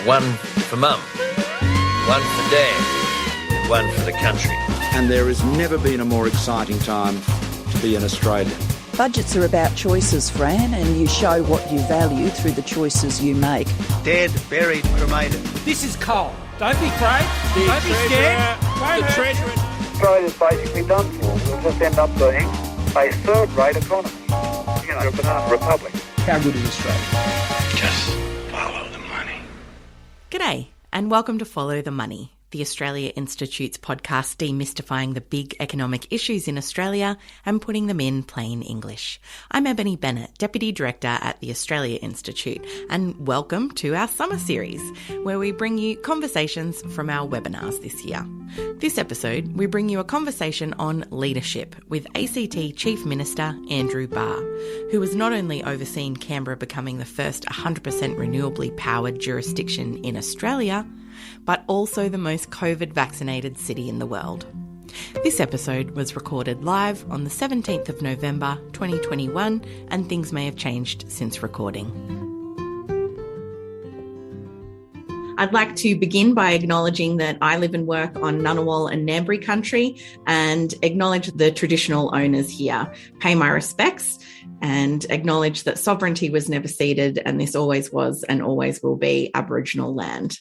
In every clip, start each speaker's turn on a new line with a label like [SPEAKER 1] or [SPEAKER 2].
[SPEAKER 1] One for Mum, one for Dad, and one for the country.
[SPEAKER 2] And there has never been a more exciting time to be an Australian.
[SPEAKER 3] Budgets are about choices, Fran, and you show what you value through the choices you make.
[SPEAKER 4] Dead, buried, cremated.
[SPEAKER 5] This is coal. Don't be afraid. Don't be scared. The Treasurer.
[SPEAKER 6] Australia's basically done for. We'll just end up being a third-rate economy. You know, a banana republic.
[SPEAKER 5] How good is Australia?
[SPEAKER 4] Just follow the money.
[SPEAKER 7] G'day, and welcome to Follow the Money, the Australia Institute's podcast demystifying the big economic issues in Australia and putting them in plain English. I'm Ebony Bennett, Deputy Director at the Australia Institute, and welcome to our summer series, where we bring you conversations from our webinars this year. This episode, we bring you a conversation on leadership with ACT Chief Minister Andrew Barr, who has not only overseen Canberra becoming the first 100% renewably powered jurisdiction in Australia, but also the most COVID-vaccinated city in the world. This episode was recorded live on the 17th of November 2021, and things may have changed since recording. I'd like to begin by acknowledging that I live and work on Ngunnawal and Ngambri country and acknowledge the traditional owners here, pay my respects and acknowledge that sovereignty was never ceded and this always was and always will be Aboriginal land.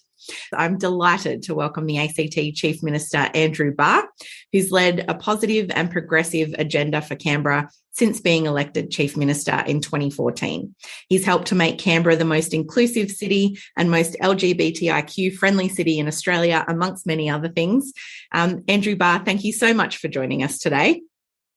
[SPEAKER 7] I'm delighted to welcome the ACT Chief Minister Andrew Barr, who's led a positive and progressive agenda for Canberra since being elected Chief Minister in 2014. He's helped to make Canberra the most inclusive city and most LGBTIQ-friendly city in Australia, amongst many other things. Andrew Barr, thank you so much for joining us today.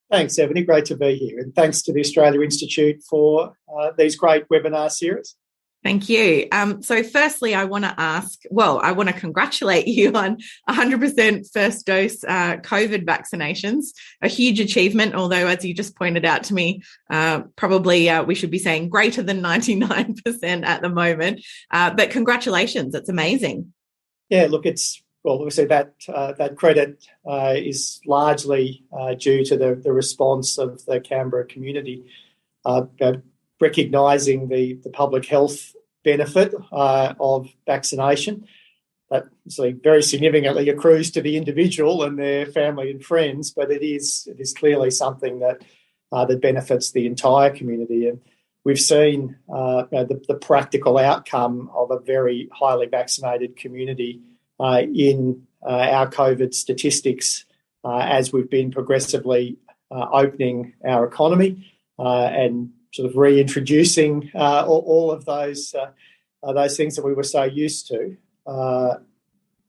[SPEAKER 8] Thanks, Ebony. Great to be here. And thanks to the Australia Institute for these great webinar series.
[SPEAKER 7] Thank you. So firstly, I want to congratulate you on 100% first dose COVID vaccinations, a huge achievement, although as you just pointed out to me, probably we should be saying greater than 99% at the moment. But congratulations, it's amazing.
[SPEAKER 8] Yeah, look, obviously that credit is largely due to the response of the Canberra community, recognising the public health benefit of vaccination. That obviously very significantly accrues to the individual and their family and friends, but it is clearly something that benefits the entire community. And we've seen the practical outcome of a very highly vaccinated community in our COVID statistics as we've been progressively opening our economy and sort of reintroducing all of those things that we were so used to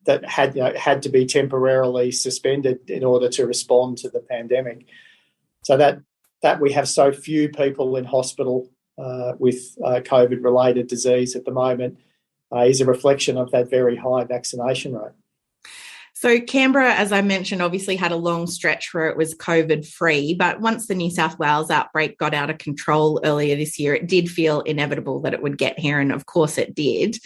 [SPEAKER 8] that had to be temporarily suspended in order to respond to the pandemic. So that we have so few people in hospital with COVID-related disease at the moment is a reflection of that very high vaccination rate.
[SPEAKER 7] So Canberra, as I mentioned, obviously had a long stretch where it was COVID-free, but once the New South Wales outbreak got out of control earlier this year, it did feel inevitable that it would get here, and of course it did.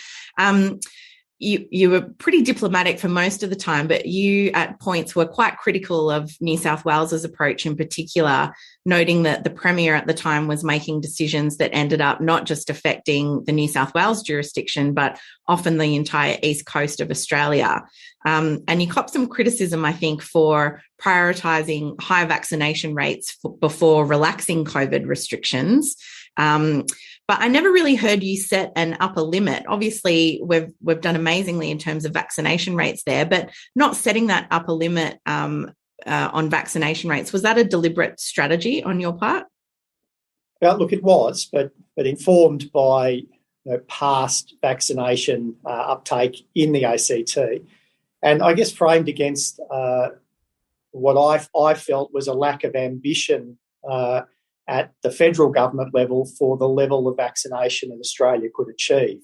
[SPEAKER 7] You were pretty diplomatic for most of the time, but you at points were quite critical of New South Wales's approach in particular, noting that the Premier at the time was making decisions that ended up not just affecting the New South Wales jurisdiction, but often the entire east coast of Australia. And you copped some criticism, I think, for prioritising high vaccination rates before relaxing COVID restrictions. But I never really heard you set an upper limit. Obviously, we've done amazingly in terms of vaccination rates there, but not setting that upper limit on vaccination rates. Was that a deliberate strategy on your part?
[SPEAKER 8] Well, look, it was, but informed by past vaccination uptake in the ACT, and I guess framed against what I felt was a lack of ambition at the federal government level for the level of vaccination that Australia could achieve.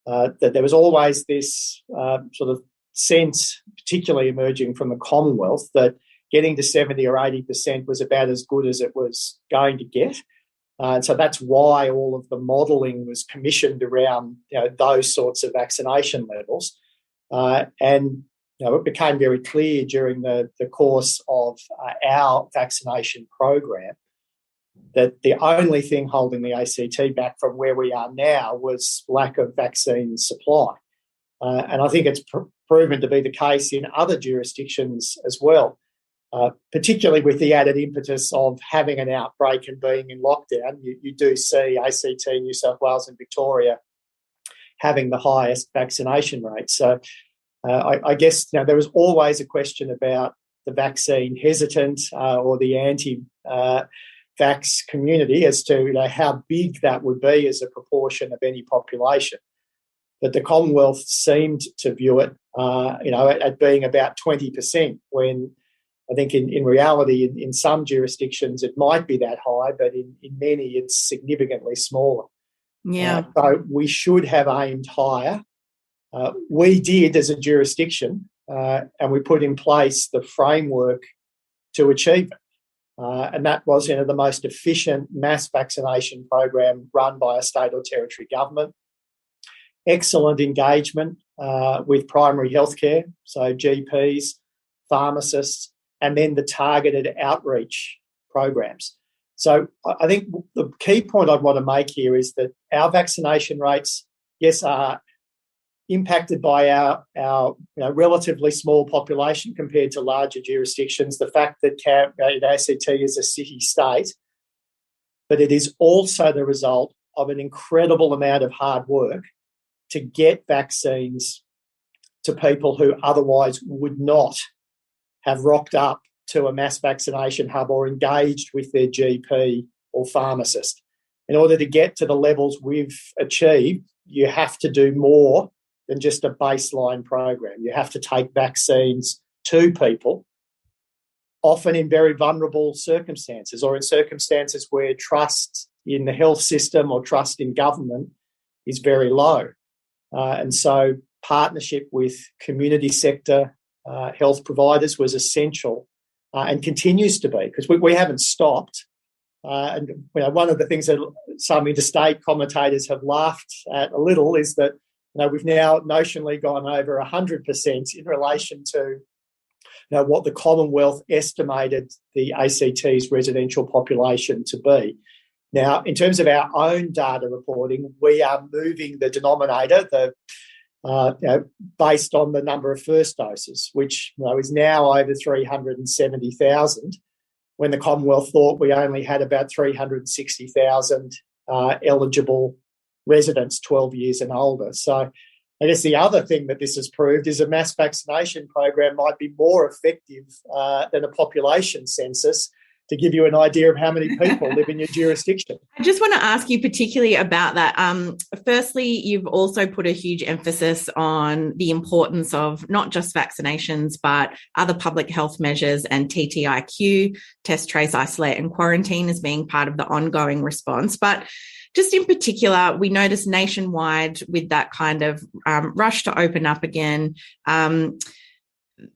[SPEAKER 8] That there was always this sort of sense, particularly emerging from the Commonwealth, that getting to 70 or 80% was about as good as it was going to get. And so that's why all of the modelling was commissioned around those sorts of vaccination levels. And it became very clear during the course of our vaccination program that the only thing holding the ACT back from where we are now was lack of vaccine supply. And I think it's proven to be the case in other jurisdictions as well, particularly with the added impetus of having an outbreak and being in lockdown. You do see ACT, New South Wales and Victoria having the highest vaccination rates. So I guess there was always a question about the vaccine hesitant or the anti-vax community as to how big that would be as a proportion of any population. But the Commonwealth seemed to view it, at being about 20%, when I think in reality, in some jurisdictions, it might be that high, but in many, it's significantly smaller.
[SPEAKER 7] Yeah.
[SPEAKER 8] So we should have aimed higher. We did as a jurisdiction, and we put in place the framework to achieve it. And that was the most efficient mass vaccination program run by a state or territory government. Excellent engagement with primary healthcare, so GPs, pharmacists, and then the targeted outreach programs. So I think the key point I'd want to make here is that our vaccination rates, yes, are impacted by our relatively small population compared to larger jurisdictions, the fact that ACT is a city state, but it is also the result of an incredible amount of hard work to get vaccines to people who otherwise would not have rocked up to a mass vaccination hub or engaged with their GP or pharmacist. In order to get to the levels we've achieved, you have to do more than just a baseline program. You have to take vaccines to people, often in very vulnerable circumstances or in circumstances where trust in the health system or trust in government is very low. And so partnership with community sector health providers was essential and continues to be, because we haven't stopped. And one of the things that some interstate commentators have laughed at a little is that we've now notionally gone over 100% in relation to what the Commonwealth estimated the ACT's residential population to be. Now, in terms of our own data reporting, we are moving the denominator, based on the number of first doses, which is now over 370,000, when the Commonwealth thought we only had about 360,000 eligible residents 12 years and older. So I guess the other thing that this has proved is a mass vaccination program might be more effective than a population census, to give you an idea of how many people live in your jurisdiction.
[SPEAKER 7] I just want to ask you particularly about that. Firstly, you've also put a huge emphasis on the importance of not just vaccinations, but other public health measures and TTIQ, test, trace, isolate and quarantine, as being part of the ongoing response. But just in particular, we noticed nationwide with that kind of rush to open up again,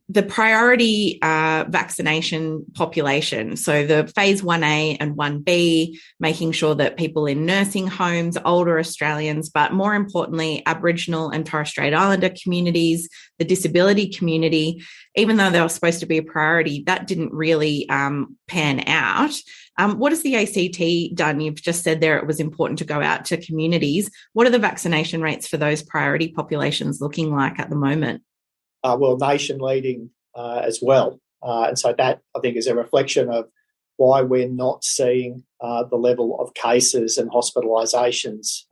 [SPEAKER 7] the priority vaccination population, so the phase 1A and 1B, making sure that people in nursing homes, older Australians, but more importantly, Aboriginal and Torres Strait Islander communities, the disability community, even though they were supposed to be a priority, that didn't really pan out. What has the ACT done? You've just said there it was important to go out to communities. What are the vaccination rates for those priority populations looking like at the moment?
[SPEAKER 8] Nation leading as well. And so that, I think, is a reflection of why we're not seeing the level of cases and hospitalisations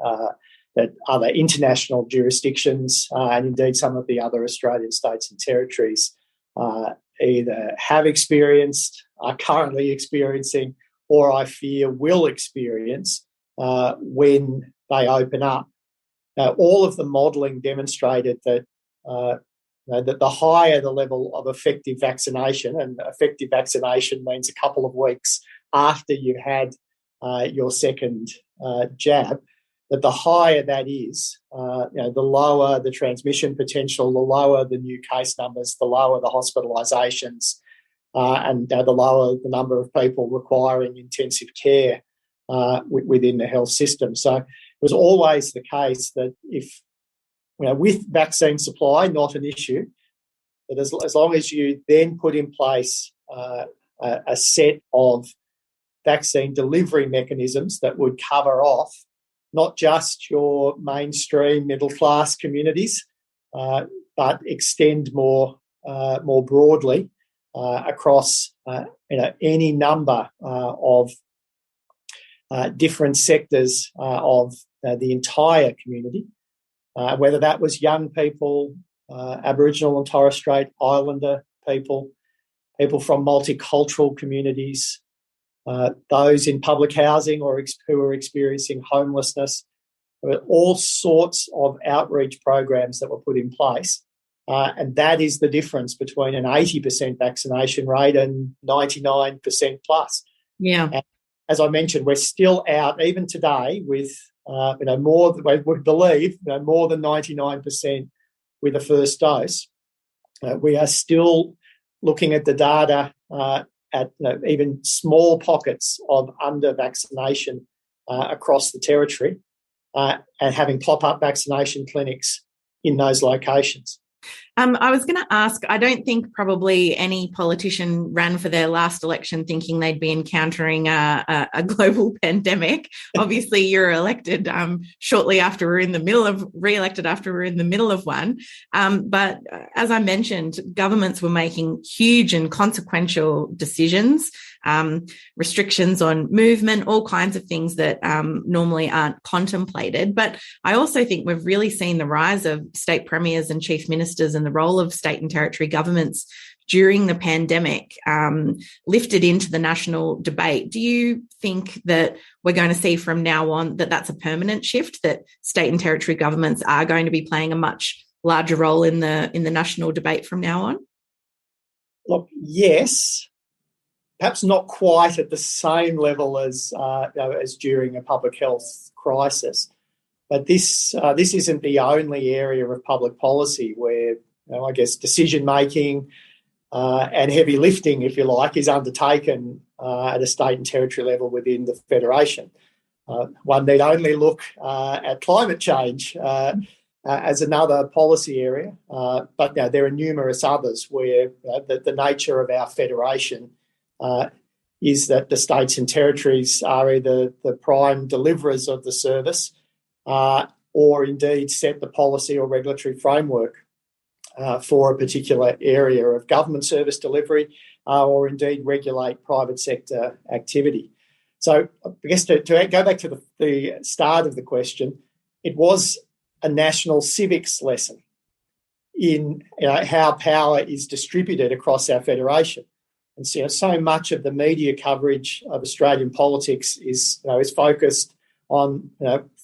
[SPEAKER 8] that other international jurisdictions and indeed some of the other Australian states and territories either have experienced, are currently experiencing, or I fear will experience when they open up. Now, all of the modelling demonstrated that that the higher the level of effective vaccination, and effective vaccination means a couple of weeks after you've had your second jab, that the higher that is, the lower the transmission potential, the lower the new case numbers, the lower the hospitalisations, and the lower the number of people requiring intensive care within the health system. So it was always the case that if with vaccine supply, not an issue, but as long as you then put in place a set of vaccine delivery mechanisms that would cover off not just your mainstream middle-class communities, but extend more broadly across any number of different sectors of the entire community, whether that was young people, Aboriginal and Torres Strait Islander people, people from multicultural communities, those in public housing or who are experiencing homelessness. There were all sorts of outreach programs that were put in place, and that is the difference between an 80% vaccination rate and 99% plus.
[SPEAKER 7] Yeah.
[SPEAKER 8] And as I mentioned, we're still out even today with more. We believe more than 99% with a first dose. We are still looking at the data at even small pockets of under-vaccination across the territory, and having pop-up vaccination clinics in those locations.
[SPEAKER 7] I was going to ask, I don't think probably any politician ran for their last election thinking they'd be encountering a global pandemic. Obviously, you're elected shortly after re-elected after we're in the middle of one. But as I mentioned, governments were making huge and consequential decisions, restrictions on movement, all kinds of things that normally aren't contemplated. But I also think we've really seen the rise of state premiers and chief ministers and the role of state and territory governments during the pandemic lifted into the national debate. Do you think that we're going to see from now on that that's a permanent shift, that state and territory governments are going to be playing a much larger role in the national debate from now on?
[SPEAKER 8] Look, yes, perhaps not quite at the same level as during a public health crisis, but this isn't the only area of public policy where I guess decision making and heavy lifting, if you like, is undertaken at a state and territory level within the Federation. One need only look at climate change as another policy area, but there are numerous others where the nature of our Federation is that the states and territories are either the prime deliverers of the service or indeed set the policy or regulatory framework for a particular area of government service delivery or indeed regulate private sector activity. So I guess to go back to the start of the question, it was a national civics lesson in how power is distributed across our Federation. And so much of the media coverage of Australian politics is focused on,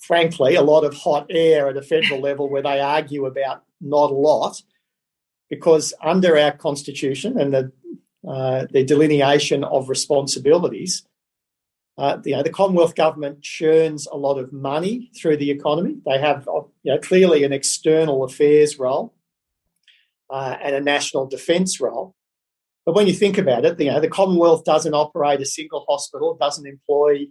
[SPEAKER 8] frankly, a lot of hot air at a federal level where they argue about not a lot, because under our Constitution and the delineation of responsibilities, the Commonwealth Government churns a lot of money through the economy. They have clearly an external affairs role and a national defence role. But when you think about it, the Commonwealth doesn't operate a single hospital, doesn't employ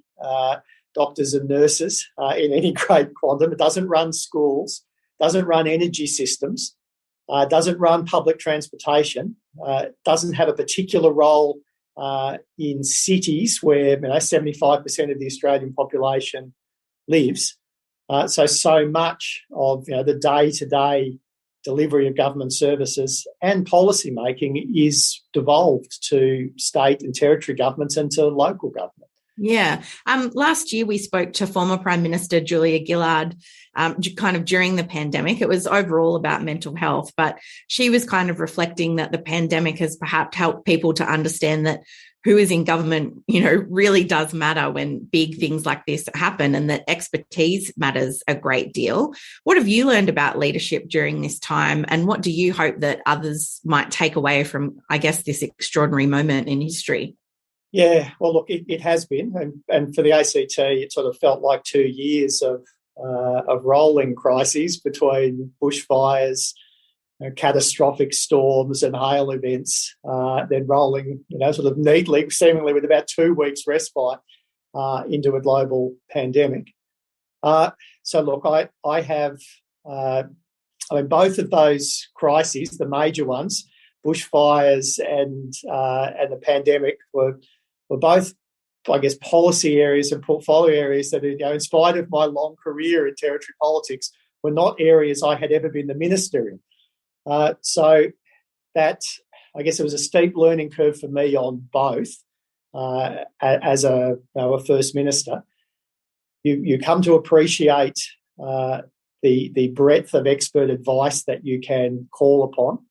[SPEAKER 8] doctors and nurses in any great quantum. It doesn't run schools, doesn't run energy systems, doesn't run public transportation, doesn't have a particular role in cities where 75% of the Australian population lives. So much of the day-to-day delivery of government services and policy making is devolved to state and territory governments and to local government.
[SPEAKER 7] Yeah. Last year we spoke to former Prime Minister Julia Gillard kind of during the pandemic. It was overall about mental health, but she was kind of reflecting that the pandemic has perhaps helped people to understand that who is in government, really does matter when big things like this happen, and that expertise matters a great deal. What have you learned about leadership during this time, and what do you hope that others might take away from, I guess, this extraordinary moment in history?
[SPEAKER 8] Yeah, well, look, it has been, and for the ACT, it sort of felt like 2 years of rolling crises between bushfires, catastrophic storms and hail events, then rolling, sort of neatly, seemingly with about 2 weeks respite into a global pandemic. So, look, I have, both of those crises, the major ones, bushfires and the pandemic, were both, I guess, policy areas and portfolio areas that, in spite of my long career in territory politics, were not areas I had ever been the minister in. So that, I guess, it was a steep learning curve for me on both. As a First Minister, you come to appreciate the breadth of expert advice that you can call upon.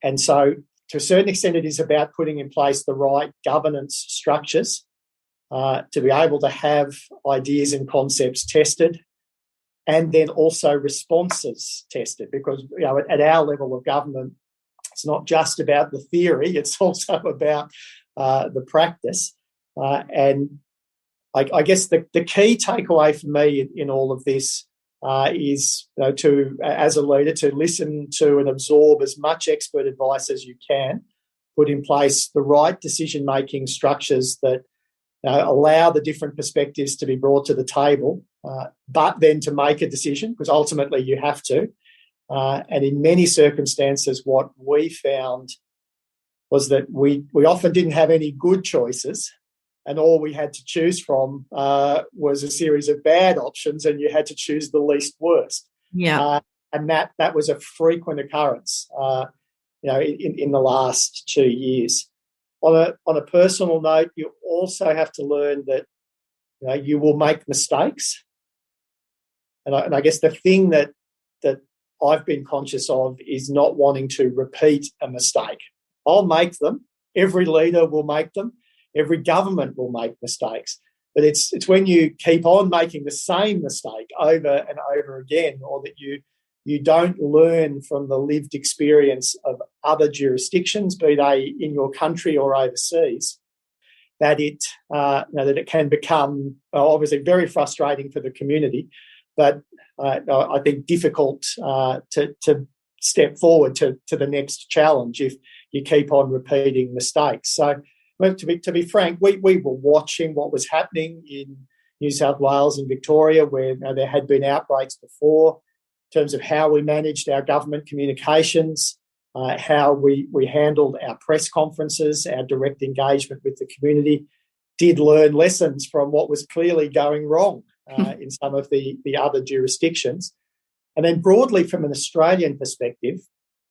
[SPEAKER 8] And so, to a certain extent, it is about putting in place the right governance structures to be able to have ideas and concepts tested, and then also responses tested, because at our level of government, it's not just about the theory, it's also about the practice. And I guess the key takeaway for me in all of this is to, as a leader, to listen to and absorb as much expert advice as you can, put in place the right decision-making structures that allow the different perspectives to be brought to the table, but then to make a decision, because ultimately you have to. And in many circumstances, what we found was that we often didn't have any good choices, and all we had to choose from was a series of bad options, and you had to choose the least worst.
[SPEAKER 7] Yeah.
[SPEAKER 8] And that was a frequent occurrence, in the last 2 years. On a personal note, you also have to learn that you will make mistakes, and I guess the thing that I've been conscious of is not wanting to repeat a mistake. I'll make them. Every leader will make them. Every government will make mistakes. But it's when you keep on making the same mistake over and over again, or that you don't learn from the lived experience of other jurisdictions, be they in your country or overseas, that it can become obviously very frustrating for the community, but I think difficult to step forward to the next challenge if you keep on repeating mistakes. So, to be frank, we were watching what was happening in New South Wales and Victoria, where there had been outbreaks before, in terms of how we managed our government communications, how we handled our press conferences, our direct engagement with the community. Did learn lessons from what was clearly going wrong in some of the other jurisdictions. And then broadly, from an Australian perspective,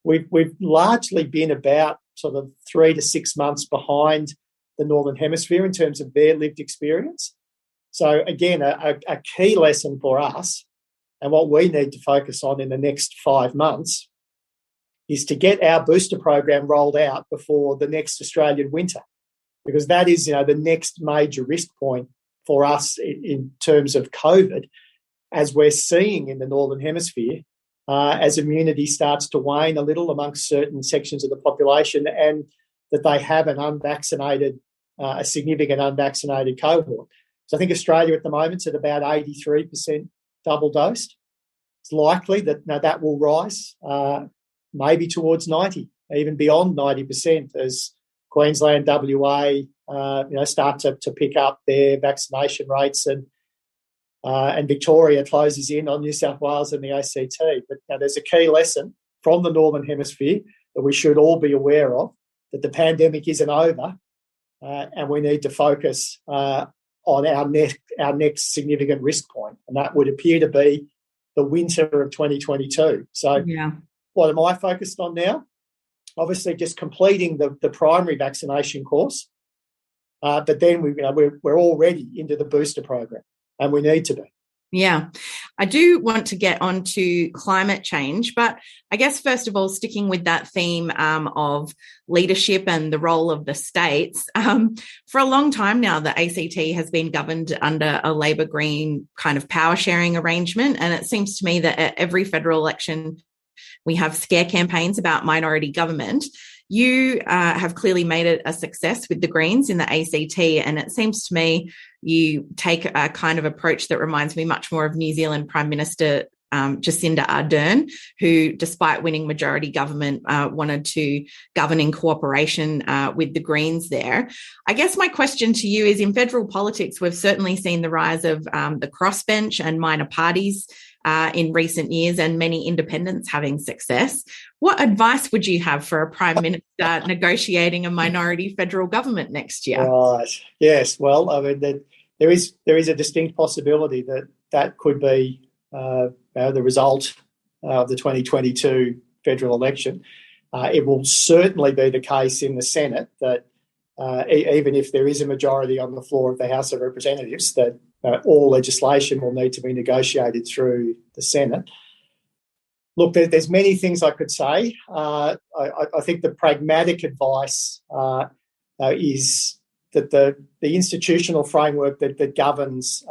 [SPEAKER 8] we've largely been about sort of 3 to 6 months behind the Northern Hemisphere in terms of their lived experience. So again, a key lesson for us, and what we need to focus on in the next 5 months, is to get our booster program rolled out before the next Australian winter, because that is the next major risk point for us in terms of COVID, as we're seeing in the Northern Hemisphere, as immunity starts to wane a little amongst certain sections of the population, and that they have a significant unvaccinated cohort. So I think Australia at the moment's at about 83% double dosed. It's likely that will rise, maybe towards 90, even beyond 90%, as Queensland, WA, start to pick up their vaccination rates, and Victoria closes in on New South Wales and the ACT. But there's a key lesson from the Northern Hemisphere that we should all be aware of, that the pandemic isn't over, and we need to focus on our next significant risk point, and that would appear to be the winter of 2022. So what am I focused on now? Obviously just completing the primary vaccination course, but then we're already into the booster program, and we need to be.
[SPEAKER 7] Yeah, I do want to get on to climate change, but I guess first of all, sticking with that theme of leadership and the role of the states, for a long time now, the ACT has been governed under a Labor Green kind of power sharing arrangement, and it seems to me that at every federal election we have scare campaigns about minority government. You have clearly made it a success with the Greens in the ACT, and it seems to me you take a kind of approach that reminds me much more of New Zealand Prime Minister Jacinda Ardern, who, despite winning majority government, wanted to govern in cooperation with the Greens there. I guess my question to you is, in federal politics, we've certainly seen the rise of the crossbench and minor parties in recent years, and many independents having success. What advice would you have for a Prime Minister negotiating a minority federal government next year?
[SPEAKER 8] Right. Yes. Well, I mean, there is a distinct possibility that could be the result of the 2022 federal election. It will certainly be the case in the Senate that even if there is a majority on the floor of the House of Representatives, that all legislation will need to be negotiated through the Senate. Look, there's many things I could say. I think the pragmatic advice is that the institutional framework that governs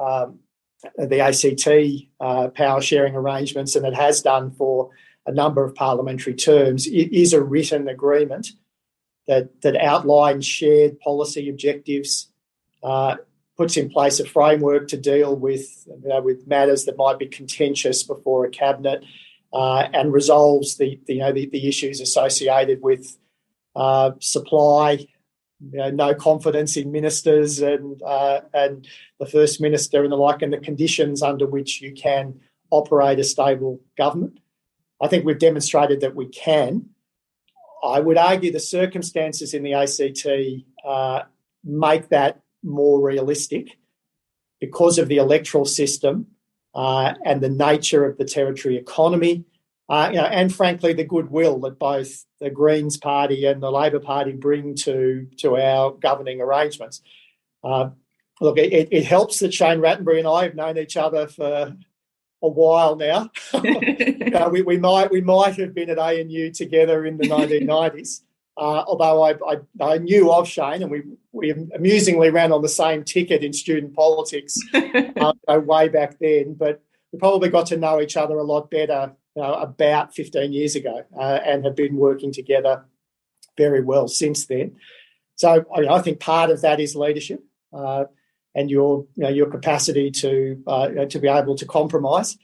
[SPEAKER 8] the ACT power sharing arrangements, and it has done for a number of parliamentary terms, it is a written agreement that outlines shared policy objectives, puts in place a framework to deal with matters that might be contentious before a cabinet, and resolves the issues associated with supply, no confidence in ministers and the First Minister and the like, and the conditions under which you can operate a stable government. I think we've demonstrated that we can. I would argue the circumstances in the ACT make that more realistic because of the electoral system and the nature of the territory economy, and frankly the goodwill that both the Greens Party and the Labor Party bring to our governing arrangements. Look, it helps that Shane Rattenbury and I have known each other for a while now. We might have been at ANU together in the 1990s, although I knew of Shane, and we amusingly ran on the same ticket in student politics way back then. But we probably got to know each other a lot better about 15 years ago, and have been working together very well since then. So I think part of that is leadership. And your capacity to be able to compromise.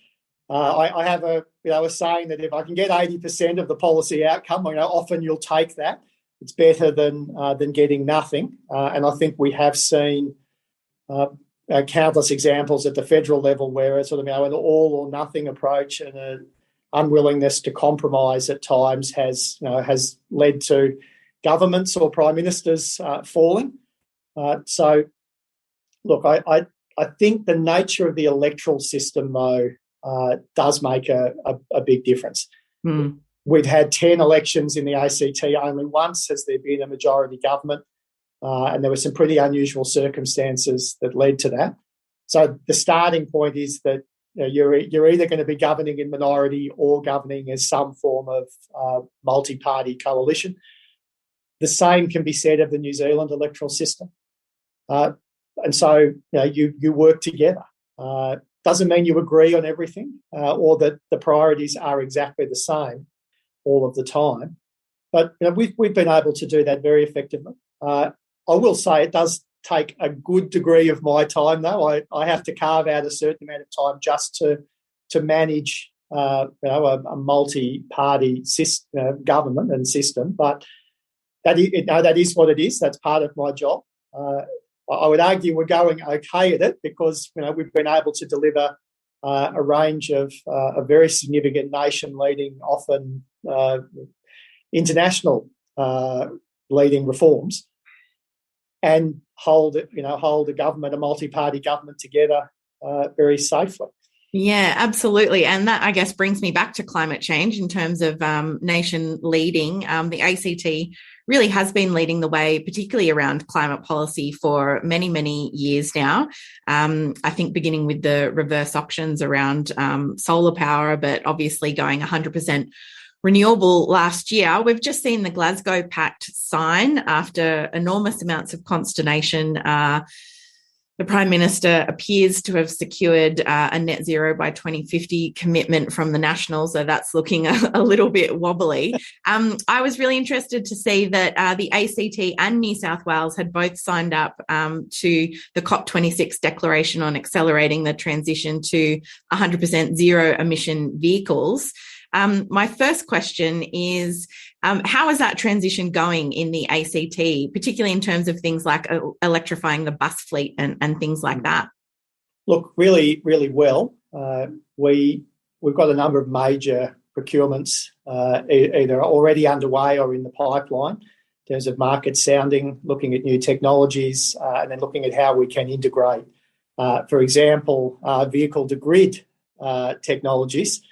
[SPEAKER 8] I have a saying that if I can get 80% of the policy outcome, often you'll take that. It's better than getting nothing. And I think we have seen countless examples at the federal level where it's sort of an all or nothing approach and an unwillingness to compromise at times has led to governments or prime ministers falling. So. Look, I think the nature of the electoral system, though, does make a big difference.
[SPEAKER 7] Mm.
[SPEAKER 8] We've had 10 elections in the ACT. Only once has there been a majority government, and there were some pretty unusual circumstances that led to that. So the starting point is that you're either going to be governing in minority or governing as some form of multi-party coalition. The same can be said of the New Zealand electoral system. And so you work together. Doesn't mean you agree on everything or that the priorities are exactly the same all of the time. But we've been able to do that very effectively. I will say it does take a good degree of my time, though. I have to carve out a certain amount of time just to manage a multi-party government and system. But that is what it is. That's part of my job. I would argue we're going okay at it because we've been able to deliver a range of very significant nation-leading, often international leading reforms, and hold a government, a multi-party government together very safely.
[SPEAKER 7] Yeah, absolutely. And that, I guess, brings me back to climate change in terms of nation leading. The ACT really has been leading the way, particularly around climate policy for many, many years now. I think beginning with the reverse options around solar power, but obviously going 100% renewable last year. We've just seen the Glasgow Pact sign after enormous amounts of consternation. The Prime Minister appears to have secured a net zero by 2050 commitment from the Nationals, so that's looking a little bit wobbly. I was really interested to see that the ACT and New South Wales had both signed up to the COP26 declaration on accelerating the transition to 100% zero emission vehicles. My first question is, how is that transition going in the ACT, particularly in terms of things like electrifying the bus fleet and things like that?
[SPEAKER 8] Look, really, really well. We've got a number of major procurements either already underway or in the pipeline in terms of market sounding, looking at new technologies, and then looking at how we can integrate, for example, vehicle-to-grid technologies.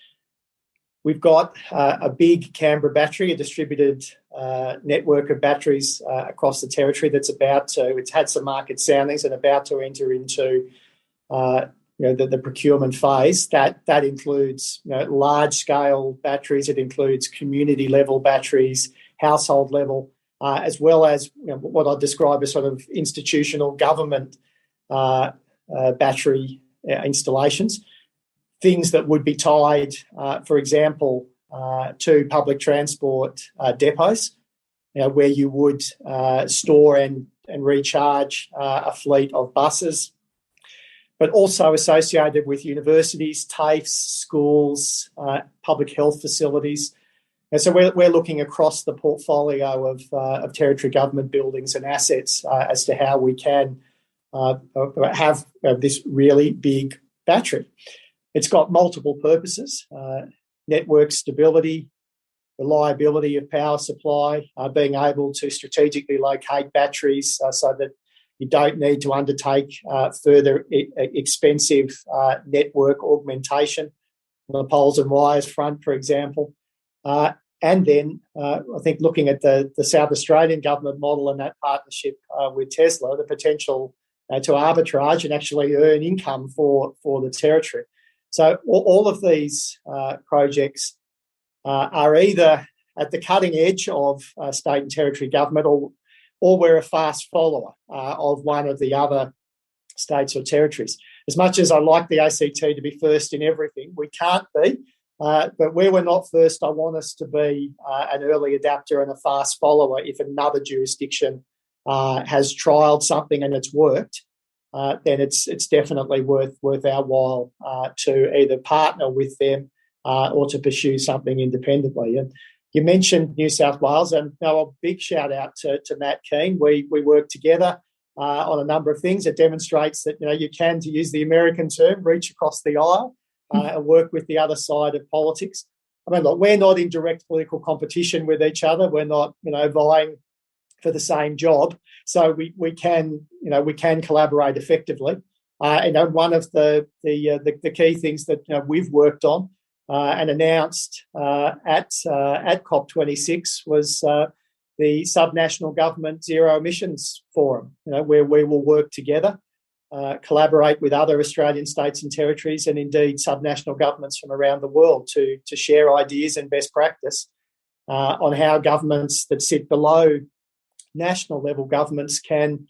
[SPEAKER 8] We've got a big Canberra battery, a distributed network of batteries across the territory that's it's had some market soundings and about to enter into the procurement phase. That includes large-scale batteries. It includes community-level batteries, household-level, as well as what I'd describe as sort of institutional government battery installations. Things that would be tied, for example, to public transport depots, where you would store and recharge a fleet of buses, but also associated with universities, TAFEs, schools, public health facilities. And so we're looking across the portfolio of territory government buildings and assets as to how we can have this really big battery. It's got multiple purposes: network stability, reliability of power supply, being able to strategically locate batteries so that you don't need to undertake further expensive network augmentation on the poles and wires front, for example. And then I think looking at the South Australian government model and that partnership with Tesla, the potential to arbitrage and actually earn income for the territory. So all of these projects are either at the cutting edge of state and territory government, or we're a fast follower of one of the other states or territories. As much as I like the ACT to be first in everything, we can't be. But where we're not first, I want us to be an early adapter and a fast follower. If another jurisdiction has trialled something and it's worked, then it's definitely worth our while to either partner with them or to pursue something independently. And you mentioned New South Wales, and a big shout out to Matt Keane. We work together on a number of things. It demonstrates that you can, to use the American term, reach across the aisle and work with the other side of politics. I mean, look, we're not in direct political competition with each other. We're not, vying for the same job. So we can collaborate effectively. One of the key things that we've worked on and announced at COP26 was the Subnational Government Zero Emissions Forum, where we will work together, collaborate with other Australian states and territories, and indeed subnational governments from around the world to share ideas and best practice on how governments that sit below national level governments can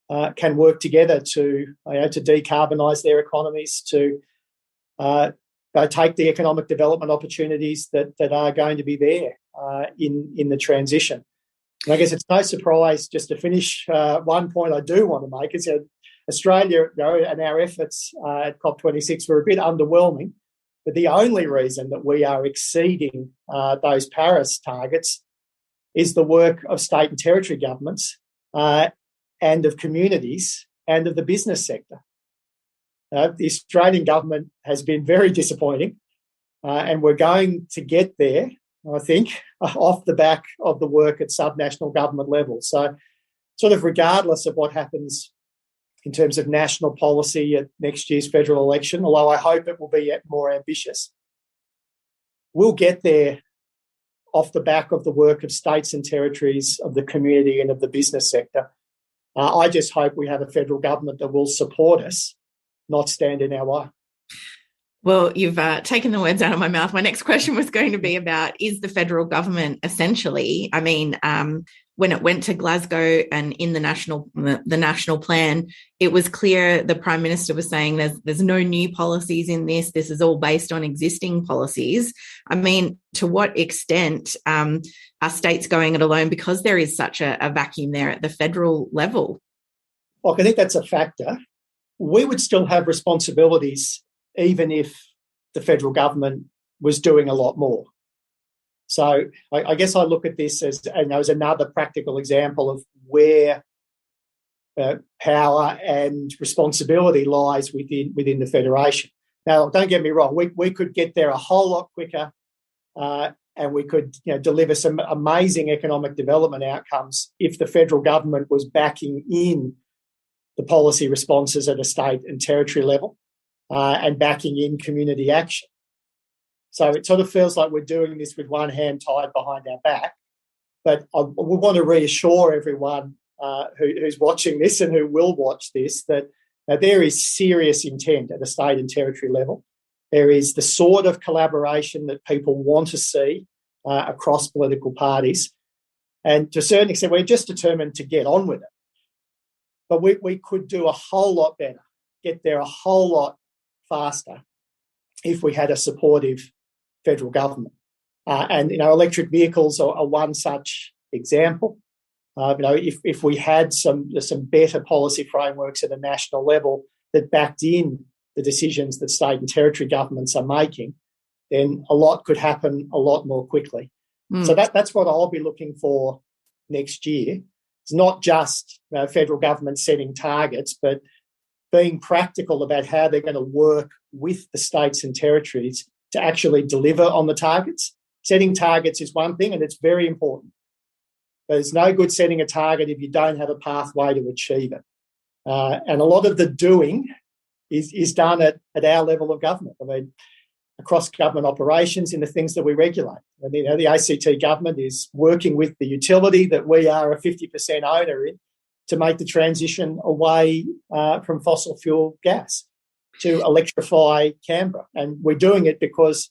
[SPEAKER 8] work together to decarbonise their economies, to take the economic development opportunities that are going to be there in the transition. And I guess it's no surprise, just to finish, one point I do want to make is that Australia and our efforts at COP26 were a bit underwhelming, but the only reason that we are exceeding those Paris targets is the work of state and territory governments and of communities and of the business sector. The Australian government has been very disappointing, and we're going to get there, I think, off the back of the work at subnational government level. So sort of regardless of what happens in terms of national policy at next year's federal election, although I hope it will be more ambitious, we'll get there off the back of the work of states and territories, of the community and of the business sector. I just hope we have a federal government that will support us, not stand in our way.
[SPEAKER 7] Well, you've taken the words out of my mouth. My next question was going to be about, is the federal government essentially, when it went to Glasgow and in the national plan, it was clear the Prime Minister was saying there's no new policies in this. This is all based on existing policies. I mean, to what extent are states going it alone because there is such a vacuum there at the federal level?
[SPEAKER 8] Well, I think that's a factor. We would still have responsibilities even if the federal government was doing a lot more. So I guess I look at this as another practical example of where power and responsibility lies within the Federation. Now, don't get me wrong, we could get there a whole lot quicker and we could deliver some amazing economic development outcomes if the federal government was backing in the policy responses at a state and territory level and backing in community action. So it sort of feels like we're doing this with one hand tied behind our back. But I would want to reassure everyone who's watching this and who will watch this that there is serious intent at the state and territory level. There is the sort of collaboration that people want to see across political parties. And to a certain extent, we're just determined to get on with it. But we could do a whole lot better, get there a whole lot faster if we had a supportive federal government. And electric vehicles are one such example. If we had some better policy frameworks at a national level that backed in the decisions that state and territory governments are making, then a lot could happen a lot more quickly. So that's what I'll be looking for next year. It's not just federal government setting targets, but being practical about how they're going to work with the states and territories to actually deliver on the targets. Setting targets is one thing, and it's very important. But it's no good setting a target if you don't have a pathway to achieve it. And a lot of the doing is done at our level of government. I mean, across government operations in the things that we regulate. And, the ACT government is working with the utility that we are a 50% owner in to make the transition away from fossil fuel gas to electrify Canberra. And we're doing it because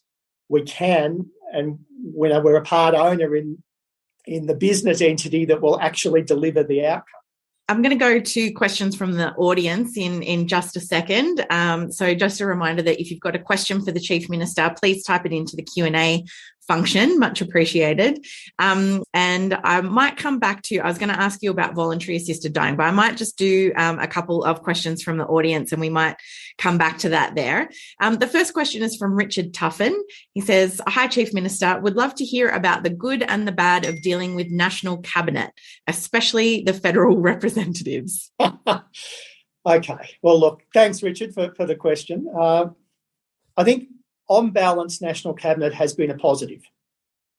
[SPEAKER 8] we can, and we're a part owner in the business entity that will actually deliver the outcome.
[SPEAKER 7] I'm going to go to questions from the audience in just a second. So just a reminder that if you've got a question for the Chief Minister, please type it into the Q&A function. Much appreciated. And I might come back to you. I was going to ask you about voluntary assisted dying, but I might just do a couple of questions from the audience and we might come back to that there. The first question is from Richard Tuffin. He says, "Hi, Chief Minister. Would love to hear about the good and the bad of dealing with National Cabinet, especially the federal representatives."
[SPEAKER 8] Okay. Well, look, thanks, Richard, for the question. I think on balance, National Cabinet has been a positive.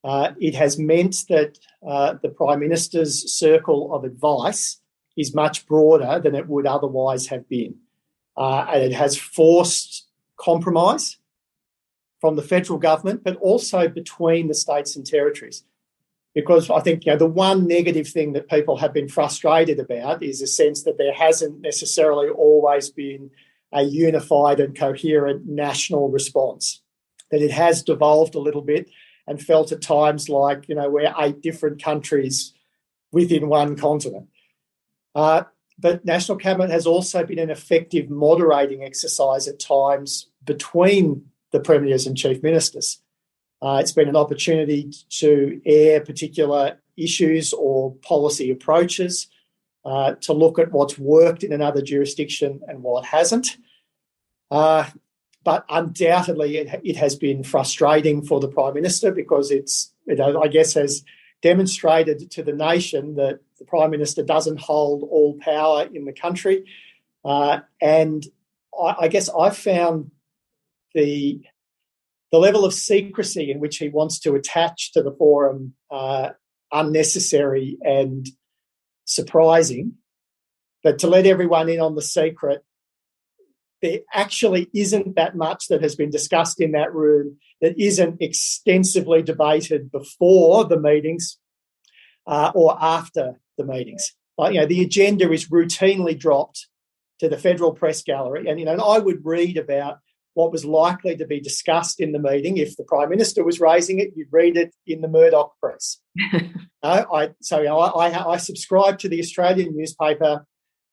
[SPEAKER 8] It has meant that the Prime Minister's circle of advice is much broader than it would otherwise have been. And it has forced compromise from the federal government, but also between the states and territories. Because I think the one negative thing that people have been frustrated about is a sense that there hasn't necessarily always been a unified and coherent national response, that it has devolved a little bit and felt at times like, we're 8 different countries within one continent. But National Cabinet has also been an effective moderating exercise at times between the premiers and chief ministers. It's been an opportunity to air particular issues or policy approaches, to look at what's worked in another jurisdiction and what hasn't. But undoubtedly it has been frustrating for the Prime Minister because it's, I guess, has demonstrated to the nation that the Prime Minister doesn't hold all power in the country. And I guess I've found the level of secrecy in which he wants to attach to the forum unnecessary and surprising. But to let everyone in on the secret, there actually isn't that much that has been discussed in that room that isn't extensively debated before the meetings or after the meetings. The agenda is routinely dropped to the federal press gallery. And, I would read about what was likely to be discussed in the meeting. If the Prime Minister was raising it, you'd read it in the Murdoch press. I subscribe to the Australian newspaper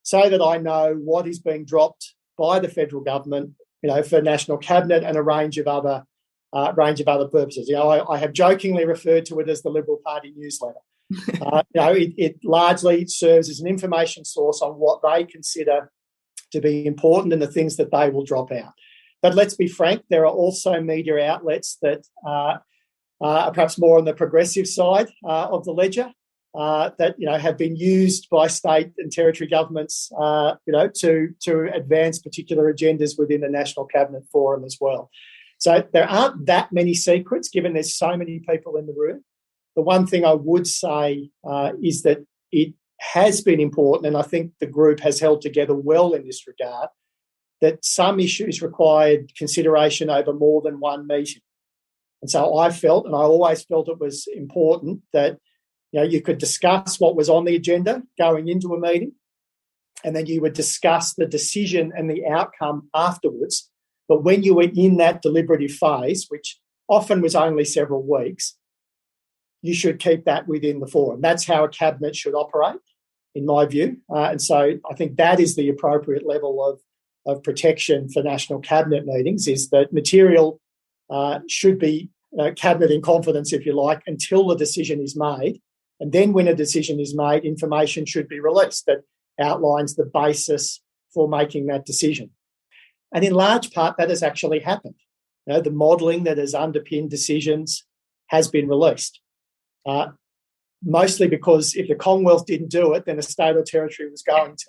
[SPEAKER 8] so that I know what is being dropped by the federal government, for National Cabinet and a range of other purposes. I have jokingly referred to it as the Liberal Party newsletter. It largely serves as an information source on what they consider to be important and the things that they will drop out. But let's be frank, there are also media outlets that are perhaps more on the progressive side of the ledger that have been used by state and territory governments to advance particular agendas within the National Cabinet Forum as well. So there aren't that many secrets given there's so many people in the room. The one thing I would say is that it has been important, and I think the group has held together well in this regard, that some issues required consideration over more than one meeting. And so I felt, and I always felt it was important that, you could discuss what was on the agenda going into a meeting, and then you would discuss the decision and the outcome afterwards. But when you were in that deliberative phase, which often was only several weeks, you should keep that within the forum. That's how a cabinet should operate, in my view. And so I think that is the appropriate level of protection for national cabinet meetings, is that material should be cabinet in confidence, if you like, until the decision is made. And then when a decision is made, information should be released that outlines the basis for making that decision. And in large part, that has actually happened. The modelling that has underpinned decisions has been released. Mostly because if the Commonwealth didn't do it, then a state or territory was going to.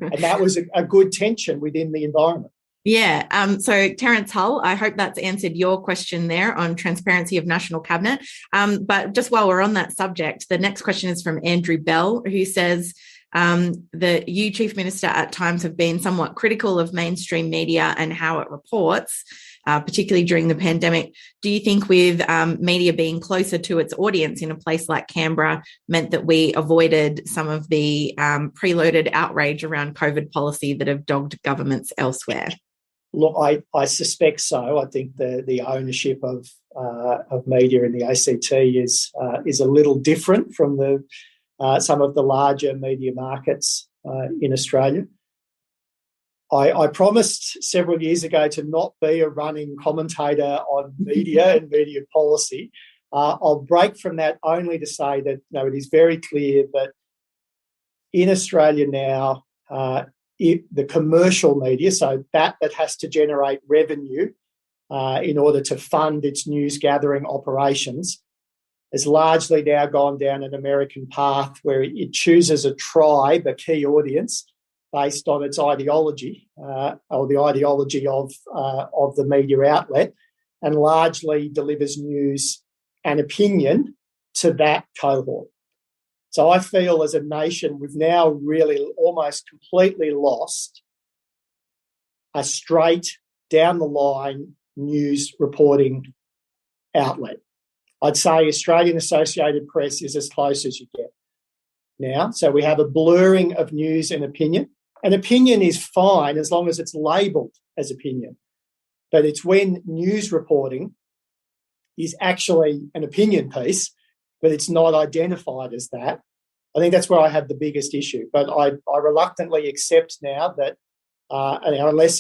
[SPEAKER 8] And that was a good tension within the environment.
[SPEAKER 7] Yeah. So Terence Hull, I hope that's answered your question there on transparency of National Cabinet. But just while we're on that subject, the next question is from Andrew Bell, who says that you, Chief Minister, at times have been somewhat critical of mainstream media and how it reports, particularly during the pandemic. Do you think with media being closer to its audience in a place like Canberra meant that we avoided some of the preloaded outrage around COVID policy that have dogged governments elsewhere?
[SPEAKER 8] Look, I suspect so. I think the ownership of media in the ACT is a little different from some of the larger media markets in Australia. I promised several years ago to not be a running commentator on media and media policy. I'll break from that only to say that it is very clear that in Australia now, the commercial media, so that has to generate revenue in order to fund its news gathering operations, has largely now gone down an American path where it chooses a tribe, a key audience, based on its ideology or the ideology of the media outlet, and largely delivers news and opinion to that cohort. So I feel as a nation we've now really almost completely lost a straight down the line news reporting outlet. I'd say Australian Associated Press is as close as you get now. So we have a blurring of news and opinion. And opinion is fine as long as it's labelled as opinion. But it's when news reporting is actually an opinion piece, but it's not identified as that. I think that's where I have the biggest issue. But I reluctantly accept now that unless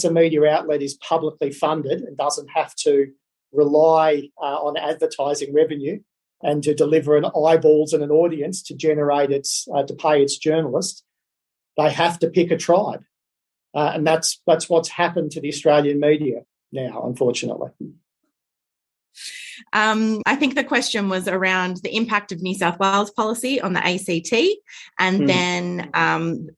[SPEAKER 8] a media outlet is publicly funded and doesn't have to rely on advertising revenue and to deliver an eyeballs and an audience to generate to pay its journalists, they have to pick a tribe. And that's what's happened to the Australian media now, unfortunately.
[SPEAKER 7] I think the question was around the impact of New South Wales policy on the ACT, and then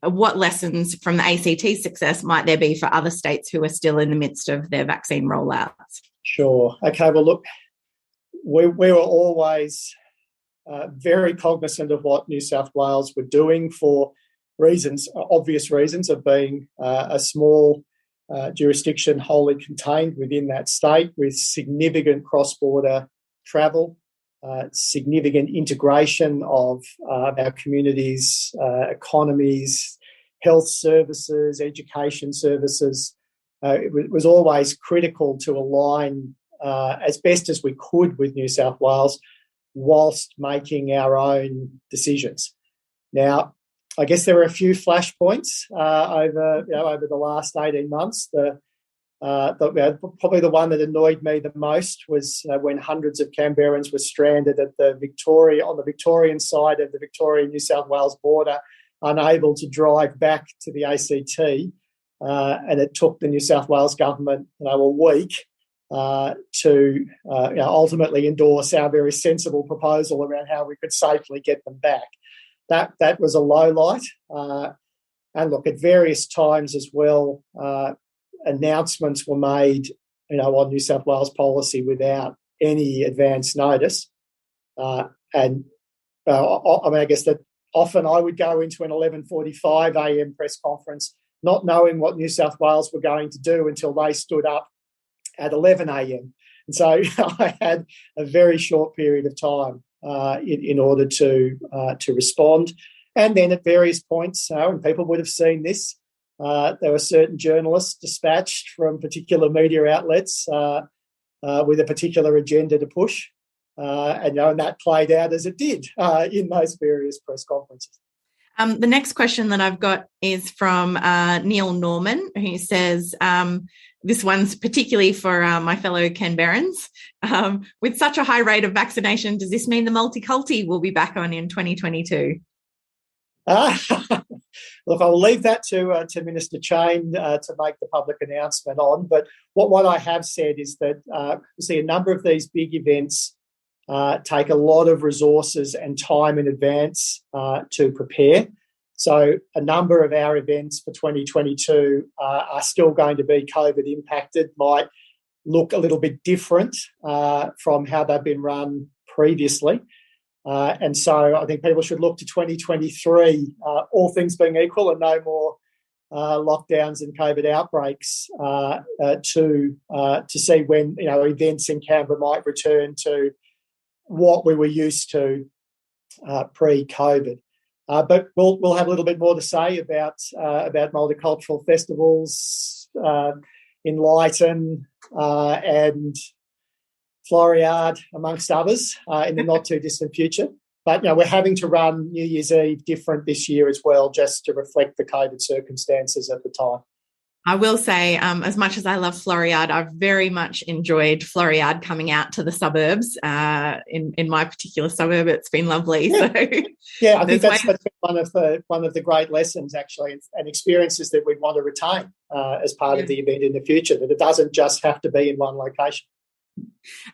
[SPEAKER 7] what lessons from the ACT success might there be for other states who are still in the midst of their vaccine rollouts? Sure.
[SPEAKER 8] Okay, well, look, we were always very cognizant of what New South Wales were doing for obvious reasons of being a small jurisdiction wholly contained within that state with significant cross-border travel, significant integration of our communities, economies, health services, education services. It was always critical to align as best as we could with New South Wales whilst making our own decisions. Now, I guess there were a few flashpoints over the last 18 months. Probably the one that annoyed me the most was when hundreds of Canberrans were stranded on the Victorian side of the Victoria-New South Wales border, unable to drive back to the ACT, and it took the New South Wales government a week to ultimately endorse our very sensible proposal around how we could safely get them back. That was a low light. And look, at various times as well, announcements were made, on New South Wales policy without any advance notice. I guess that often I would go into an 11:45 a.m. press conference not knowing what New South Wales were going to do until they stood up at 11 a.m. And so I had a very short period of time in order to respond. And then at various points, and people would have seen this, there were certain journalists dispatched from particular media outlets with a particular agenda to push. And that played out as it did in those various press conferences.
[SPEAKER 7] The next question that I've got is from Neil Norman, who says, this one's particularly for my fellow Canberrans. With such a high rate of vaccination, does this mean the multiculti will be back on in 2022?
[SPEAKER 8] Look, I'll leave that to Minister Chain to make the public announcement on. But what I have said is that see a number of these big events take a lot of resources and time in advance to prepare. So a number of our events for 2022 are still going to be COVID impacted, might look a little bit different from how they've been run previously. And so I think people should look to 2023, all things being equal, and no more lockdowns and COVID outbreaks to see when events in Canberra might return to what we were used to pre-COVID. But we'll have a little bit more to say about multicultural festivals, Enlighten and Floriade, amongst others, in the not too distant future. But we're having to run New Year's Eve different this year as well, just to reflect the COVID circumstances at the time.
[SPEAKER 7] I will say, as much as I love Floriade, I've very much enjoyed Floriade coming out to the suburbs. In my particular suburb, it's been lovely.
[SPEAKER 8] Yeah,
[SPEAKER 7] So,
[SPEAKER 8] yeah, I think that's one of the great lessons, actually, and experiences that we'd want to retain as part of the event in the future. That it doesn't just have to be in one location.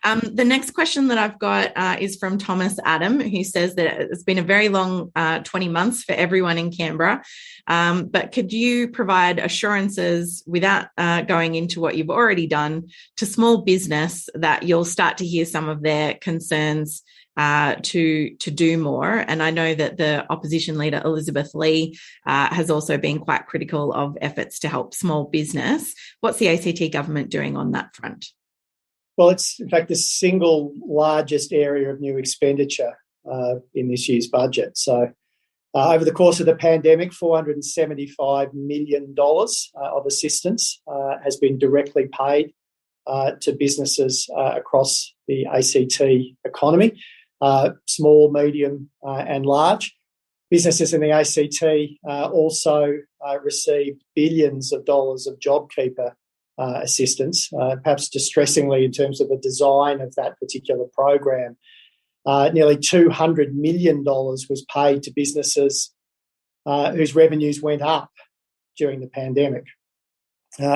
[SPEAKER 7] The next question that I've got is from Thomas Adam, who says that it's been a very long 20 months for everyone in Canberra, but could you provide assurances without going into what you've already done to small business that you'll start to hear some of their concerns to do more? And I know that the opposition leader, Elizabeth Lee, has also been quite critical of efforts to help small business. What's the ACT government doing on that front?
[SPEAKER 8] Well, it's, in fact, the single largest area of new expenditure in this year's budget. So over the course of the pandemic, $475 million of assistance has been directly paid to businesses across the ACT economy, small, medium and large. Businesses in the ACT also received billions of dollars of JobKeeper assistance, perhaps distressingly in terms of the design of that particular program. Nearly $200 million was paid to businesses whose revenues went up during the pandemic.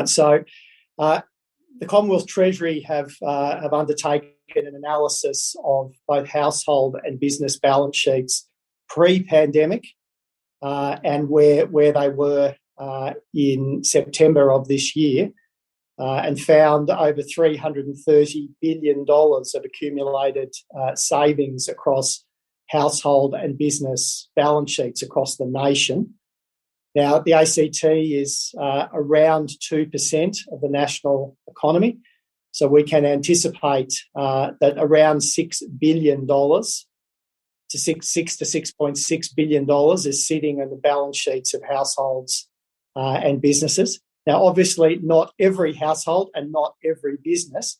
[SPEAKER 8] So the Commonwealth Treasury have undertaken an analysis of both household and business balance sheets pre-pandemic and where they were in September of this year. And found over $330 billion of accumulated savings across household and business balance sheets across the nation. Now, the ACT is around 2% of the national economy, so we can anticipate that around $6 billion to $6.6 billion is sitting in the balance sheets of households and businesses. Now, obviously, not every household and not every business,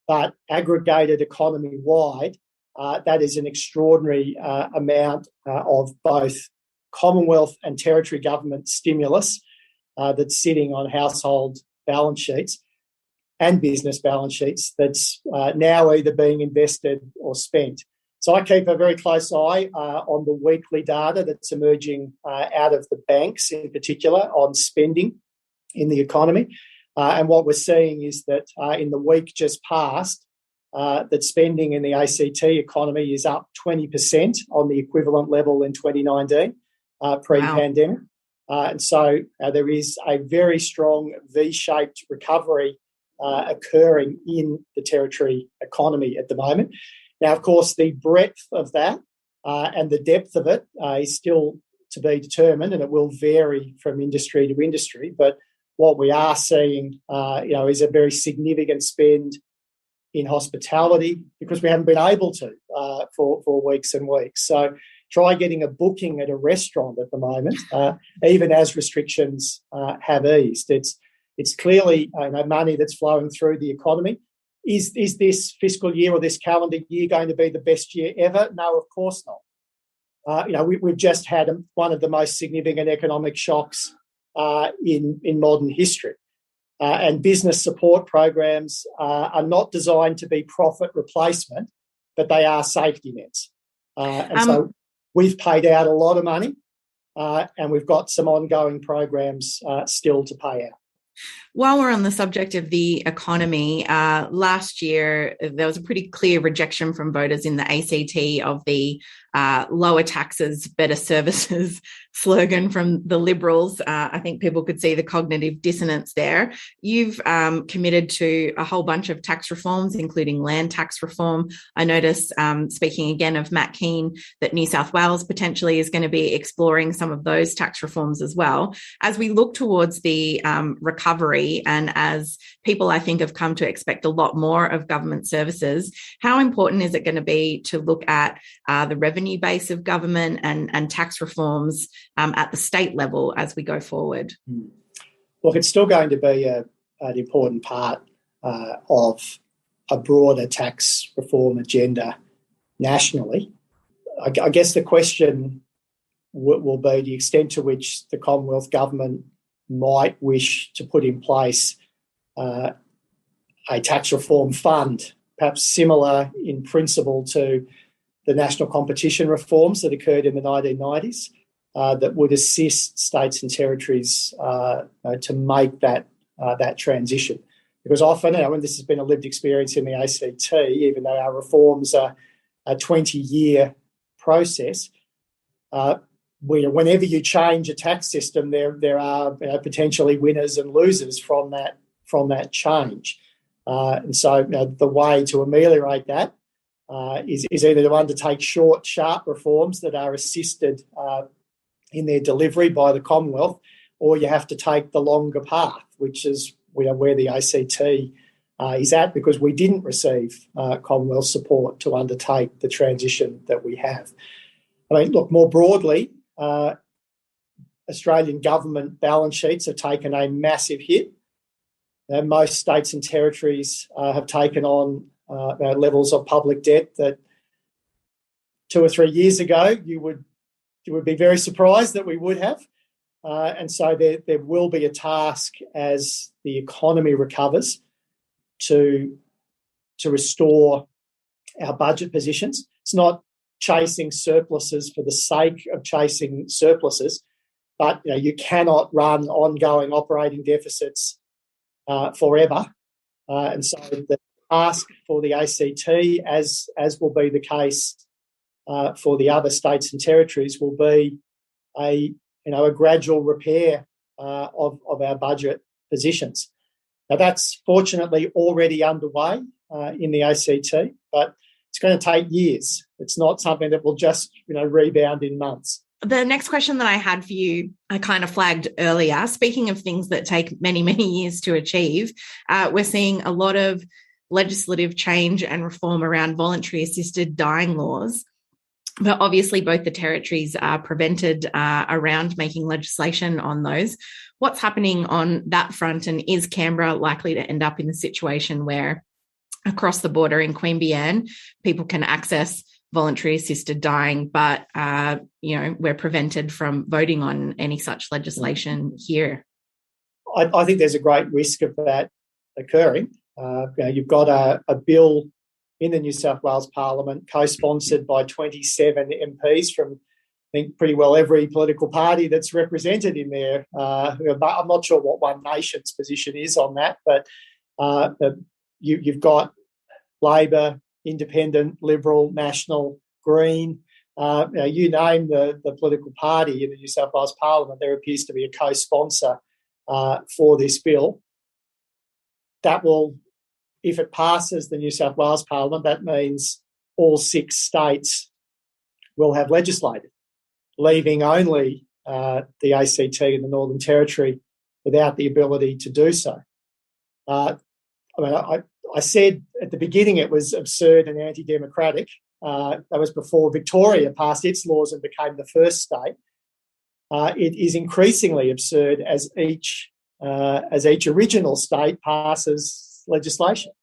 [SPEAKER 8] but aggregated economy-wide, that is an extraordinary amount of both Commonwealth and Territory government stimulus that's sitting on household balance sheets and business balance sheets that's now either being invested or spent. So I keep a very close eye on the weekly data that's emerging out of the banks in particular on spending in the economy. And what we're seeing is that in the week just past, that spending in the ACT economy is up 20% on the equivalent level in 2019, pre-pandemic. Wow. And so there is a very strong V-shaped recovery occurring in the Territory economy at the moment. Now, of course, the breadth of that and the depth of it is still to be determined, and it will vary from industry to industry. But what we are seeing, is a very significant spend in hospitality because we haven't been able to for weeks and weeks. So try getting a booking at a restaurant at the moment, even as restrictions have eased. It's clearly money that's flowing through the economy. Is this fiscal year or this calendar year going to be the best year ever? No, of course not. We've just had one of the most significant economic shocks in modern history. And business support programs are not designed to be profit replacement, but they are safety nets. So we've paid out a lot of money and we've got some ongoing programs still to pay out.
[SPEAKER 7] While we're on the subject of the economy, last year there was a pretty clear rejection from voters in the ACT of the lower taxes, better services slogan from the Liberals. I think people could see the cognitive dissonance there. You've committed to a whole bunch of tax reforms, including land tax reform. I noticed, speaking again of Matt Keane, that New South Wales potentially is going to be exploring some of those tax reforms as well. As we look towards the recovery and as people, I think, have come to expect a lot more of government services, how important is it going to be to look at the revenue base of government and tax reforms at the state level as we go forward?
[SPEAKER 8] Look, it's still going to be an important part of a broader tax reform agenda nationally. I guess the question will be the extent to which the Commonwealth Government might wish to put in place a tax reform fund, perhaps similar in principle to the national competition reforms that occurred in the 1990s, that would assist states and territories to make that transition. Because often, and this has been a lived experience in the ACT, even though our reforms are a 20-year process, whenever you change a tax system, there are potentially winners and losers from that change. And so the way to ameliorate that is either to undertake short, sharp reforms that are assisted in their delivery by the Commonwealth, or you have to take the longer path, which is where the ACT is at, because we didn't receive Commonwealth support to undertake the transition that we have. I mean, look, more broadly, Australian government balance sheets have taken a massive hit. Most states and territories have taken on levels of public debt that 2 or 3 years ago you would be very surprised that we would have. And so there will be a task as the economy recovers to restore our budget positions. It's not chasing surpluses for the sake of chasing surpluses, but you cannot run ongoing operating deficits forever. And so the task for the ACT, as will be the case for the other states and territories, will be a gradual repair of our budget positions. Now, that's fortunately already underway in the ACT, but it's going to take years. It's not something that will just rebound in months.
[SPEAKER 7] The next question that I had for you, I kind of flagged earlier. Speaking of things that take many, many years to achieve, we're seeing a lot of legislative change and reform around voluntary assisted dying laws. But obviously, both the territories are prevented around making legislation on those. What's happening on that front, and is Canberra likely to end up in a situation where across the border in Queanbeyan, people can access voluntary assisted dying, but we're prevented from voting on any such legislation here?
[SPEAKER 8] I think there's a great risk of that occurring. You've got a bill in the New South Wales Parliament co-sponsored by 27 MPs from, I think, pretty well every political party that's represented in there. I'm not sure what One Nation's position is on that, but you've got Labor, Independent, Liberal, National, Green. You name the political party in the New South Wales Parliament, there appears to be a co-sponsor for this bill. That will, if it passes the New South Wales Parliament, that means all 6 states will have legislated, leaving only the ACT and the Northern Territory without the ability to do so. I said at the beginning it was absurd and anti-democratic. That was before Victoria passed its laws and became the first state. It is increasingly absurd as each original state passes legislation.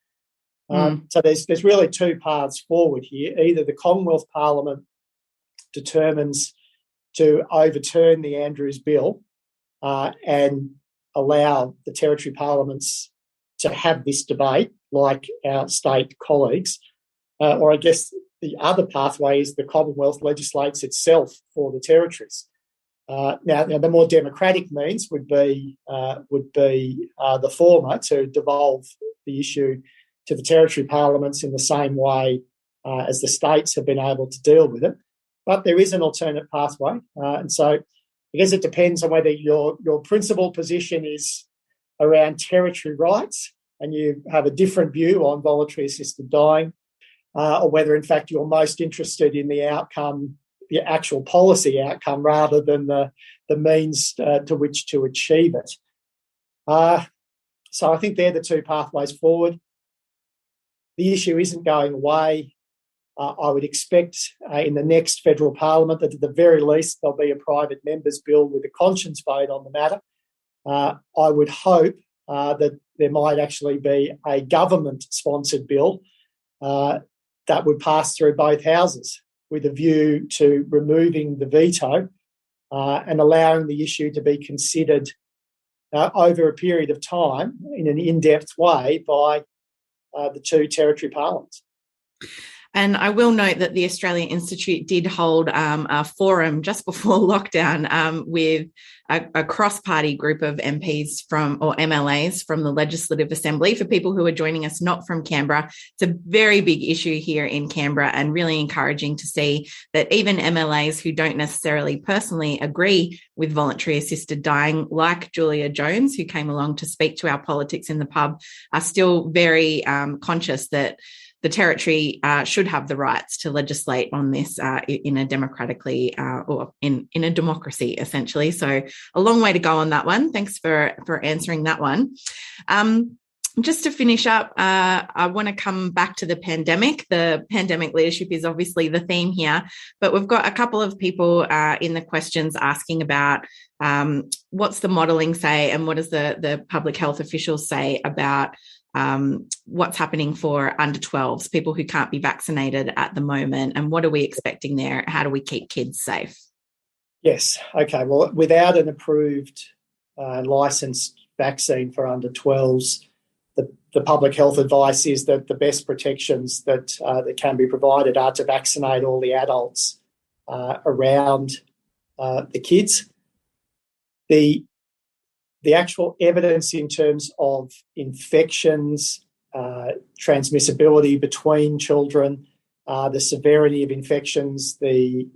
[SPEAKER 8] So there's really two paths forward here. Either the Commonwealth Parliament determines to overturn the Andrews Bill and allow the territory parliaments to have this debate like our state colleagues, or I guess the other pathway is the Commonwealth legislates itself for the territories. Now, the more democratic means would be the former, to devolve the issue to the territory parliaments in the same way as the states have been able to deal with it. But there is an alternate pathway, and so I guess it depends on whether your principal position is around territory rights and you have a different view on voluntary assisted dying, or whether in fact you're most interested in the outcome, the actual policy outcome, rather than the means to which to achieve it. So I think they're the two pathways forward. The issue isn't going away. I would expect in the next federal parliament that at the very least there'll be a private member's bill with a conscience vote on the matter. I would hope that there might actually be a government-sponsored bill that would pass through both houses with a view to removing the veto and allowing the issue to be considered over a period of time in an in-depth way by the two territory parliaments.
[SPEAKER 7] And I will note that the Australian Institute did hold a forum just before lockdown with a cross-party group of MPs or MLAs from the Legislative Assembly. For people who are joining us not from Canberra, it's a very big issue here in Canberra, and really encouraging to see that even MLAs who don't necessarily personally agree with voluntary assisted dying, like Julia Jones, who came along to speak to our Politics in the Pub, are still very conscious that the territory should have the rights to legislate on this in a democratically or in a democracy, essentially. So a long way to go on that one. Thanks for answering that one. Just to finish up, I want to come back to the pandemic. The pandemic leadership is obviously the theme here, but we've got a couple of people in the questions asking about what's the modelling say and what does the public health officials say about what's happening for under 12s, people who can't be vaccinated at the moment, and what are we expecting there? How do we keep kids safe?
[SPEAKER 8] Yes. Okay. Well, without an approved licensed vaccine for under 12s, the public health advice is that the best protections that can be provided are to vaccinate all the adults around the kids. The actual evidence in terms of infections, transmissibility between children, the severity of infections, the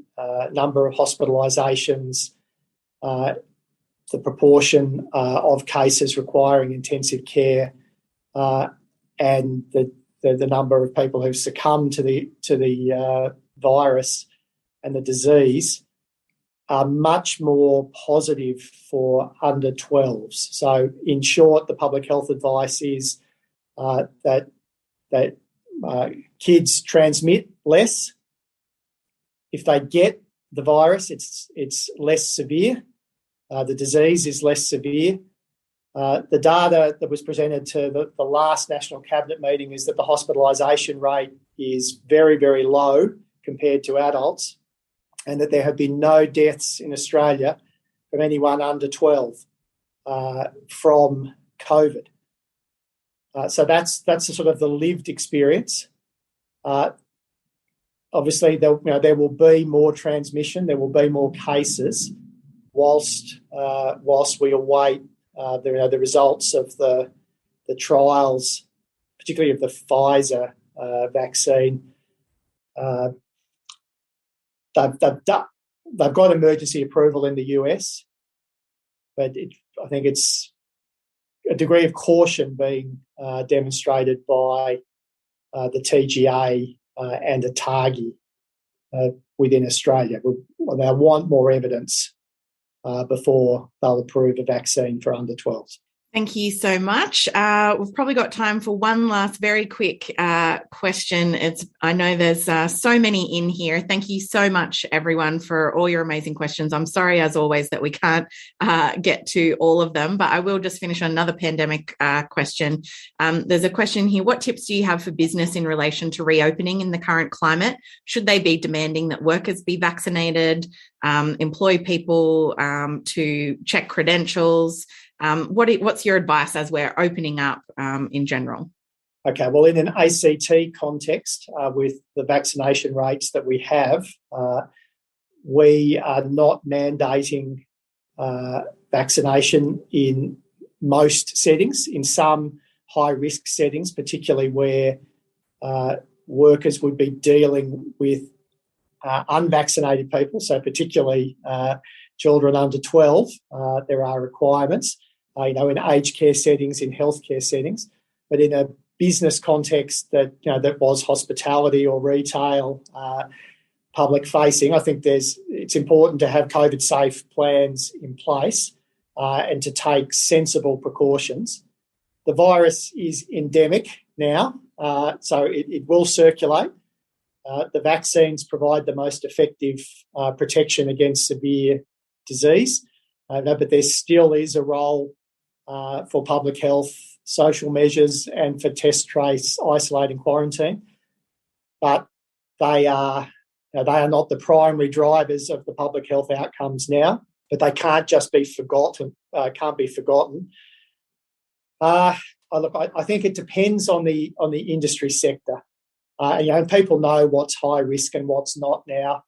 [SPEAKER 8] number of hospitalisations, the proportion of cases requiring intensive care, and the number of people who've succumbed to the virus and the disease are much more positive for under 12s. So, in short, the public health advice is that kids transmit less. If they get the virus, it's less severe. The disease is less severe. The data that was presented to the last National Cabinet meeting is that the hospitalisation rate is very, very low compared to adults, and that there have been no deaths in Australia from anyone under 12 from COVID. So that's sort of the lived experience. Obviously, there will be more transmission, there will be more cases whilst we await the results of the trials, particularly of the Pfizer vaccine. They've got emergency approval in the US, but I think it's a degree of caution being demonstrated by the TGA and ATAGI within Australia. They want more evidence before they'll approve a vaccine for under 12s.
[SPEAKER 7] Thank you so much. We've probably got time for one last very quick question. I know there's so many in here. Thank you so much, everyone, for all your amazing questions. I'm sorry, as always, that we can't get to all of them, but I will just finish on another pandemic question. There's a question here. What tips do you have for business in relation to reopening in the current climate? Should they be demanding that workers be vaccinated, employ people to check credentials? What's your advice as we're opening up in general?
[SPEAKER 8] Okay, well, in an ACT context, with the vaccination rates that we have, we are not mandating vaccination in most settings. In some high-risk settings, particularly where workers would be dealing with unvaccinated people, so particularly children under 12, there are requirements. In aged care settings, in healthcare settings, but in a business context that that was hospitality or retail, public facing, I think it's important to have COVID safe plans in place and to take sensible precautions. The virus is endemic now, so it will circulate. The vaccines provide the most effective protection against severe disease, but there still is a role for public health, social measures, and for test, trace, isolate, and quarantine. But they are not the primary drivers of the public health outcomes now. But they can't just be forgotten. I think it depends on the industry sector. And people know what's high risk and what's not now,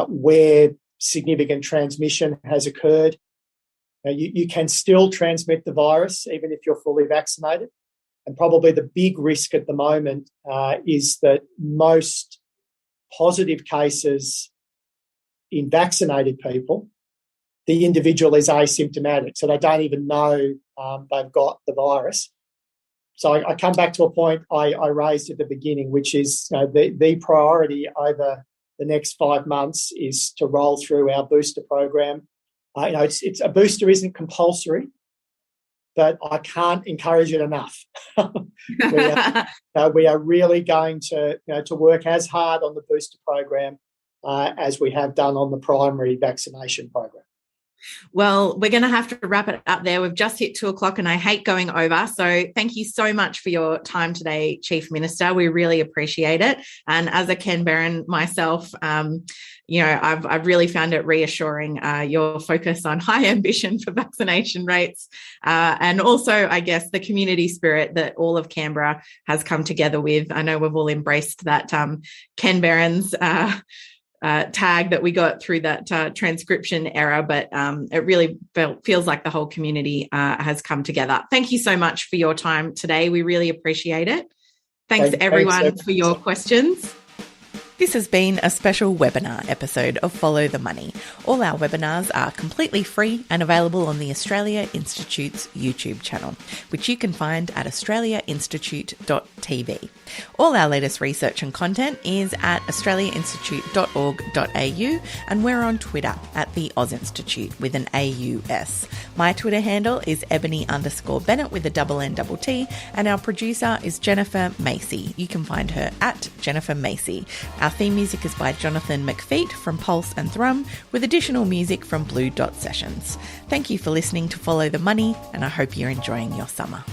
[SPEAKER 8] where significant transmission has occurred. You can still transmit the virus even if you're fully vaccinated. And probably the big risk at the moment is that most positive cases in vaccinated people, the individual is asymptomatic, so they don't even know they've got the virus. So I come back to a point I raised at the beginning, which is the priority over the next 5 months is to roll through our booster program. It's a booster isn't compulsory, but I can't encourage it enough. We are really going to work as hard on the booster program as we have done on the primary vaccination program.
[SPEAKER 7] Well, we're going to have to wrap it up there. We've just hit 2:00 and I hate going over. So thank you so much for your time today, Chief Minister. We really appreciate it. And as a Canberran myself, I've really found it reassuring, your focus on high ambition for vaccination rates and also, I guess, the community spirit that all of Canberra has come together with. I know we've all embraced that Canberrans tag that we got through that transcription error, but it really feels like the whole community has come together. Thank you so much for your time today. We really appreciate it. Thanks everyone for your questions. This has been a special webinar episode of Follow the Money. All our webinars are completely free and available on the Australia Institute's YouTube channel, which you can find at australiainstitute.tv. All our latest research and content is at australiainstitute.org.au, and we're on Twitter at the Oz Institute with an AUS. My Twitter handle is Ebony_Bennett with a _N_T, and our producer is Jennifer Macy. You can find her at Jennifer Macy. Our theme music is by Jonathan McFeet from Pulse and Thrum, with additional music from Blue Dot Sessions. Thank you for listening to Follow the Money, and I hope you're enjoying your summer.